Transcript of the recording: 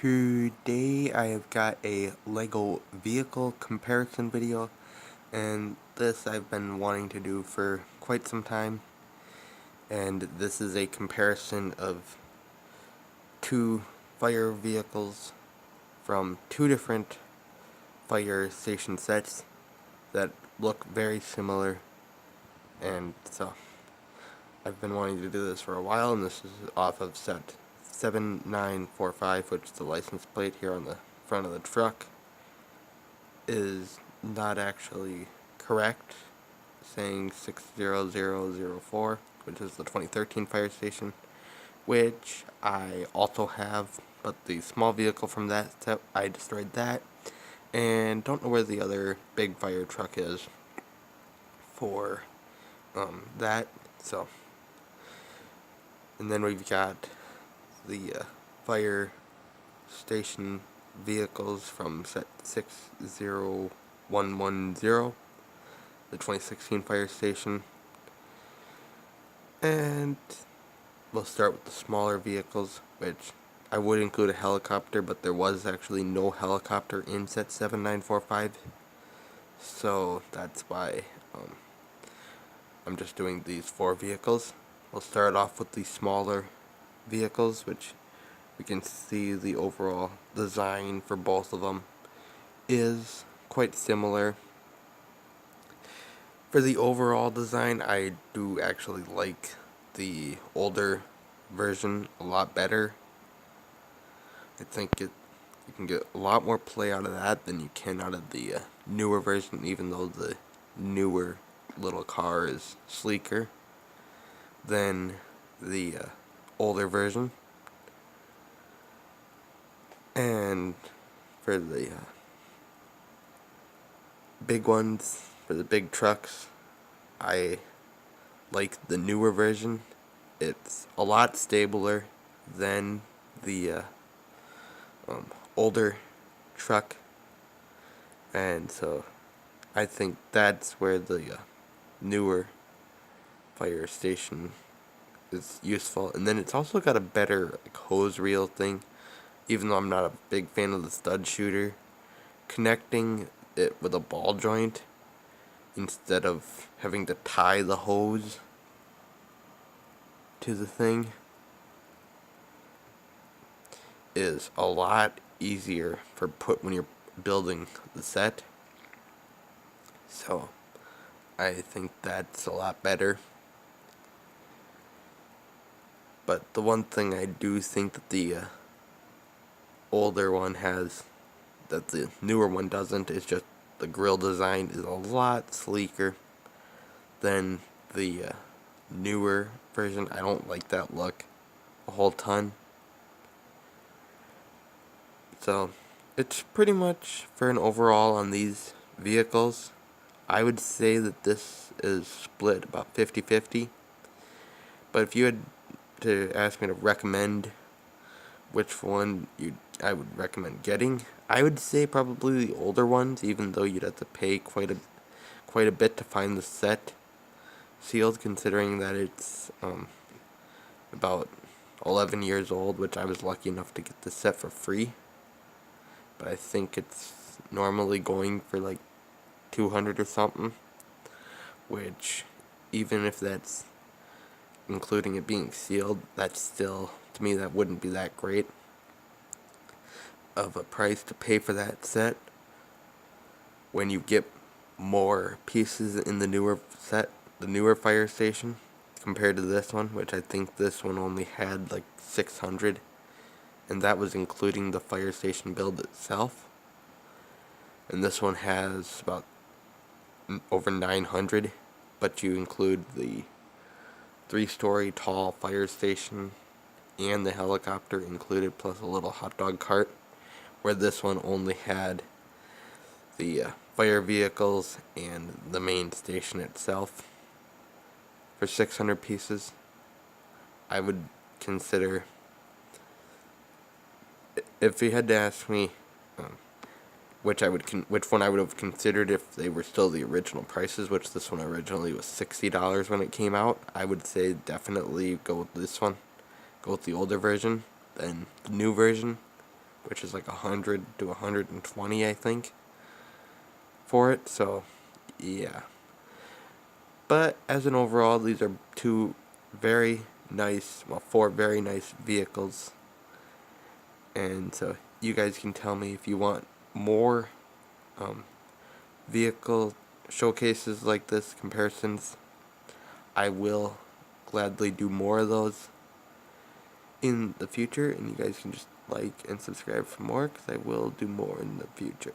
Today I have got a LEGO vehicle comparison video, and this I've been wanting to do for quite some time. And this is a comparison of two fire vehicles from two different fire station sets that look very similar. And so I've been wanting to do this for a while, and this is off of set 7945, which is the license plate here on the front of the truck is not actually correct, saying 60004, which is the 2013 fire station, which I also have, but the small vehicle from that set, I destroyed that, and don't know where the other big fire truck is for that. So, and then we've got the fire station vehicles from set 60110, the 2016 fire station. And we'll start with the smaller vehicles, which I would include a helicopter, but there was actually no helicopter in set 7945, so that's why I'm just doing these four vehicles. We'll start off with the smaller vehicles, which we can see the overall design for both of them is quite similar. For the overall design, I do actually like the older version a lot better. I think you can get a lot more play out of that than you can out of the newer version, even though the newer little car is sleeker than the older version. And for the big ones, for the big trucks, I like the newer version. It's a lot stabler than the older truck, and so I think that's where the newer fire station is useful. And then it's also got a better hose reel thing, even though I'm not a big fan of the stud shooter. Connecting it with a ball joint instead of having to tie the hose to the thing is a lot easier for when you're building the set. So I think that's a lot better. But the one thing I do think that the older one has that the newer one doesn't is just the grille design is a lot sleeker than the newer version. I don't like that look a whole ton. So it's pretty much for an overall on these vehicles. I would say that this is split about 50-50. But if you had to ask me to recommend which one I would recommend getting, I would say probably the older ones, even though you'd have to pay quite a bit to find the set sealed, considering that it's about 11 years old, which I was lucky enough to get the set for free. But I think it's normally going for like 200 or something, which even if that's including it being sealed, that's still, to me, that wouldn't be that great of a price to pay for that set when you get more pieces in the newer set, the newer fire station, compared to this one, which I think this one only had like 600, and that was including the fire station build itself. And this one has about over 900, but you include the 3-story tall fire station and the helicopter included, plus a little hot dog cart, where this one only had the fire vehicles and the main station itself. For 600 pieces, I would consider, if you had to ask me which one I would have considered if they were still the original prices, which this one originally was $60 when it came out, I would say definitely go with this one. Go with the older version than the new version. which is like 100 to 120, I think, for it. So yeah, but as an overall, these are two very nice, well, four very nice vehicles. And so you guys can tell me if you want more vehicle showcases like this, comparisons. I will gladly do more of those in the future, and you guys can just like and subscribe for more, because I will do more in the future.